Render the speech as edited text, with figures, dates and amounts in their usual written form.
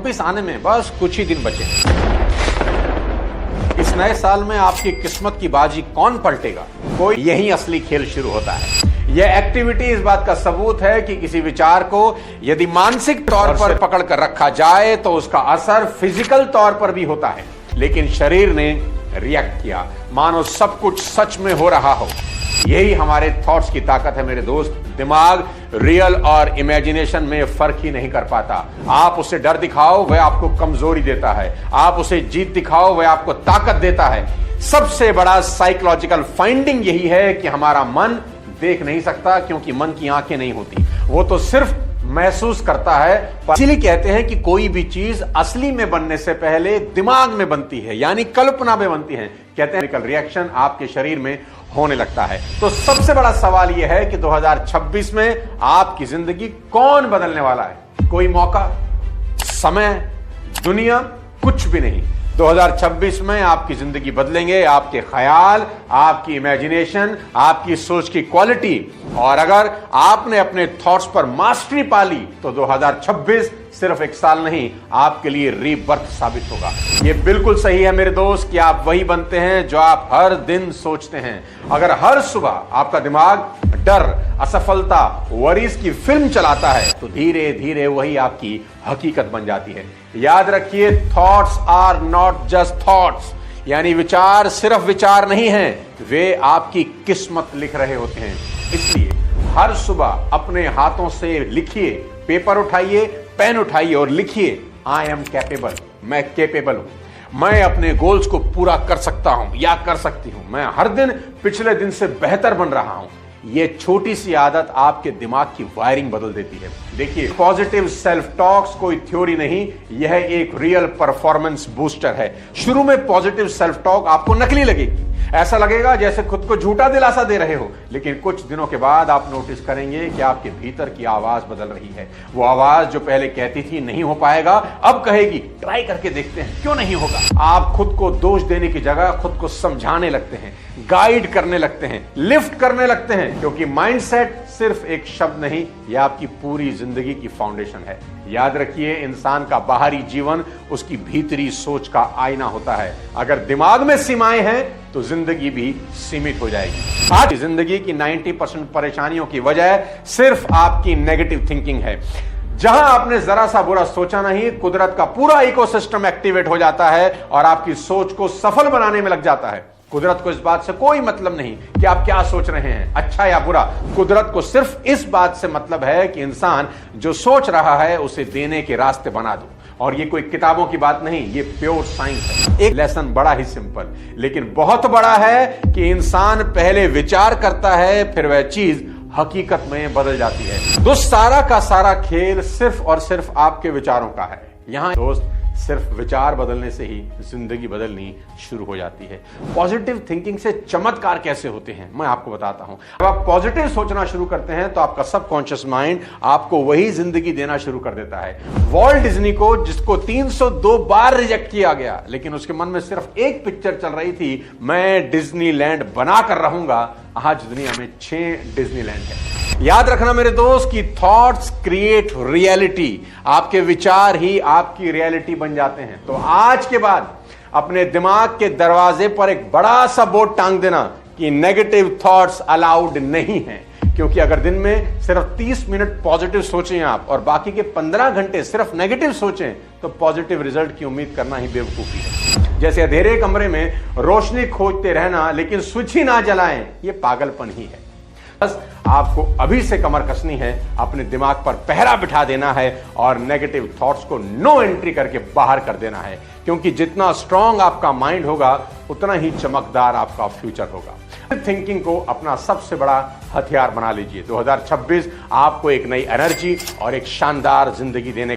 2026 आने में बस कुछ ही दिन बचे। इस नए साल में आपकी किस्मत की बाजी कौन पलटेगा, कोई यही असली खेल शुरू होता है। यह एक्टिविटी इस बात का सबूत है कि किसी विचार को यदि मानसिक तौर पर पकड़ कर रखा जाए तो उसका असर फिजिकल तौर पर भी होता है। लेकिन शरीर ने रिएक्ट किया, मानो सब कुछ सच में हो रहा हो। यही हमारे थॉट्स की ताकत है मेरे दोस्त। दिमाग रियल और इमेजिनेशन में फर्क ही नहीं कर पाता। आप उसे डर दिखाओ, वह आपको कमजोरी देता है। आप उसे जीत दिखाओ, वह आपको ताकत देता है। सबसे बड़ा साइकोलॉजिकल फाइंडिंग यही है कि हमारा मन देख नहीं सकता, क्योंकि मन की आंखें नहीं होती, वो तो सिर्फ महसूस करता है। इसीलिए कहते हैं कि कोई भी चीज असली में बनने से पहले दिमाग में बनती है, यानी कल्पना में बनती है। कहते हैं केमिकल रिएक्शन आपके शरीर में होने लगता है। तो सबसे बड़ा सवाल यह है कि 2026 में आपकी जिंदगी कौन बदलने वाला है? कोई मौका, समय, दुनिया, कुछ भी नहीं। 2026 में आपकी जिंदगी बदलेंगे आपके ख्याल, आपकी इमेजिनेशन, आपकी सोच की क्वालिटी। और अगर आपने अपने थॉट्स पर मास्टरी पा ली तो 2026 सिर्फ एक साल नहीं, आपके लिए रीबर्थ साबित होगा। यह बिल्कुल सही है मेरे दोस्त कि आप वही बनते हैं जो आप हर दिन सोचते हैं। अगर हर सुबह आपका दिमाग डर, असफलता, वरीज की फिल्म चलाता है तो धीरे धीरे वही आपकी हकीकत बन जाती है। याद रखिए, thoughts are not just thoughts, यानी विचार सिर्फ विचार नहीं हैं, वे आपकी किस्मत लिख रहे होते हैं। इसलिए हर सुबह अपने हाथों से लिखिए, पेपर उठाइए, पेन उठाइए और लिखिए, आई एम कैपेबल, मैं कैपेबल हूं, मैं अपने गोल्स को पूरा कर सकता हूं या कर सकती हूं, मैं हर दिन पिछले दिन से बेहतर बन रहा हूं। यह छोटी सी आदत आपके दिमाग की वायरिंग बदल देती है। देखिए, पॉजिटिव सेल्फ टॉक्स कोई थ्योरी नहीं, यह एक रियल परफॉर्मेंस बूस्टर है। शुरू में पॉजिटिव सेल्फ टॉक आपको नकली लगेगी, ऐसा लगेगा जैसे खुद को झूठा दिलासा दे रहे हो। लेकिन कुछ दिनों के बाद आप नोटिस करेंगे कि आपके भीतर की आवाज बदल रही है। वो आवाज जो पहले कहती थी नहीं हो पाएगा, अब कहेगी ट्राई करके देखते हैं, क्यों नहीं होगा। आप खुद को दोष देने की जगह खुद को समझाने लगते हैं, गाइड करने लगते हैं, लिफ्ट करने लगते हैं, क्योंकि माइंडसेट सिर्फ एक शब्द नहीं, यह आपकी पूरी जिंदगी की फाउंडेशन है। याद रखिए, इंसान का बाहरी जीवन उसकी भीतरी सोच का आईना होता है। अगर दिमाग में सीमाएं हैं तो जिंदगी भी सीमित हो जाएगी। आज की जिंदगी की 90% परेशानियों की वजह सिर्फ आपकी नेगेटिव थिंकिंग है। जहां आपने जरा सा बुरा सोचा नहीं, कुदरत का पूरा इकोसिस्टम एक्टिवेट हो जाता है और आपकी सोच को सफल बनाने में लग जाता है। कुदरत को इस बात से कोई मतलब नहीं कि आप क्या सोच रहे हैं, अच्छा या बुरा। कुदरत को सिर्फ इस बात से मतलब है कि इंसान जो सोच रहा है उसे देने के रास्ते बना दो। और ये कोई किताबों की बात नहीं, ये प्योर साइंस है। एक लेसन बड़ा ही सिंपल लेकिन बहुत बड़ा है कि इंसान पहले विचार करता है, फिर वह चीज हकीकत में बदल जाती है। तो सारा का सारा खेल सिर्फ और सिर्फ आपके विचारों का है। यहां दोस्त, सिर्फ विचार बदलने से ही जिंदगी बदलनी शुरू हो जाती है। पॉजिटिव थिंकिंग से चमत्कार कैसे होते हैं मैं आपको बताता हूं। जब आप पॉजिटिव सोचना शुरू करते हैं तो आपका सबकॉन्शियस माइंड आपको वही जिंदगी देना शुरू कर देता है। वॉल्ट डिज्नी को, जिसको 302 बार रिजेक्ट किया गया, लेकिन उसके मन में सिर्फ एक पिक्चर चल रही थी, मैं डिज्नीलैंड बना कर रहूंगा। आज दुनिया में 6 डिज्नीलैंड है। याद रखना मेरे दोस्त कि थॉट्स क्रिएट रियलिटी, आपके विचार ही आपकी रियलिटी बन जाते हैं। तो आज के बाद अपने दिमाग के दरवाजे पर एक बड़ा सा बोर्ड टांग देना कि नेगेटिव थॉट्स अलाउड नहीं हैं। क्योंकि अगर दिन में सिर्फ 30 मिनट पॉजिटिव सोचें आप और बाकी के 15 घंटे सिर्फ नेगेटिव सोचें तो पॉजिटिव रिजल्ट की उम्मीद करना ही बेवकूफी है। जैसे अंधेरे कमरे में रोशनी खोजते रहना लेकिन स्विच ही ना जलाएं, यह पागलपन ही है। बस आपको अभी से कमर कसनी है, अपने दिमाग पर पहरा बिठा देना है और नेगेटिव थॉट्स को नो एंट्री करके बाहर कर देना है। क्योंकि जितना स्ट्रांग आपका माइंड होगा उतना ही चमकदार आपका फ्यूचर होगा। थिंकिंग को अपना सबसे बड़ा हथियार बना लीजिए। 2026 आपको एक नई एनर्जी और एक शानदार जिंदगी देने